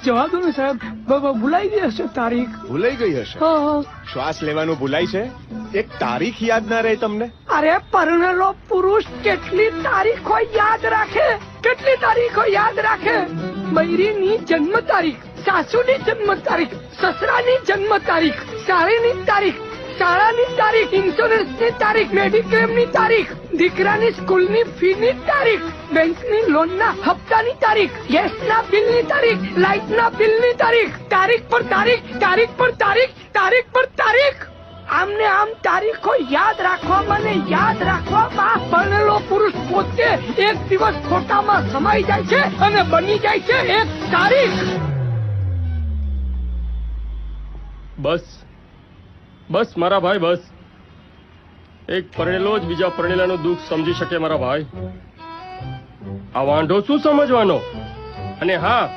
જવા દો ને સાહેબ, ભૂલાઈ ગઈ હશે તારીખ. ભૂલાઈ ગઈ હશે. હા. શ્વાસ લેવાનું ભૂલાય છે, એક તારીખ યાદ ના રહે તમને? અરે પરણેલો પુરુષ કેટલી તારીખો યાદ રાખે, કેટલી તારીખો યાદ રાખે. બૈરીની જન્મ તારીખ, સાસુની જન્મ તારીખ, સસરાની જન્મ તારીખ, સાળીની તારીખ, શાળાની તારીખ, ઇન્સ્યોરન્સની તારીખ, મેડિક્લેમની તારીખ, દીકરાની સ્કૂલની ફીની તારીખ, બેંકની લોનના હપ્તાની તારીખ, ગેસના બિલની તારીખ, લાઇટના બિલની તારીખ, તારીખ પર તારીખ, તારીખ પર તારીખ, તારીખ પર તારીખ. આમને આમ તારીખો યાદ રાખવામાં ને યાદ રાખવામાં પરણેલો પુરુષ પોતે એક દિવસ ખોટામાં સમાઈ જાય છે અને બની જાય છે એક તારીખ. બસ બસ મારા ભાઈ, બસ. એક પરણેલો જ બીજા પરણેલાનું દુઃખ સમજી શકે મારા ભાઈ. આ વાંઢો શું સમજવાનો? અને હા,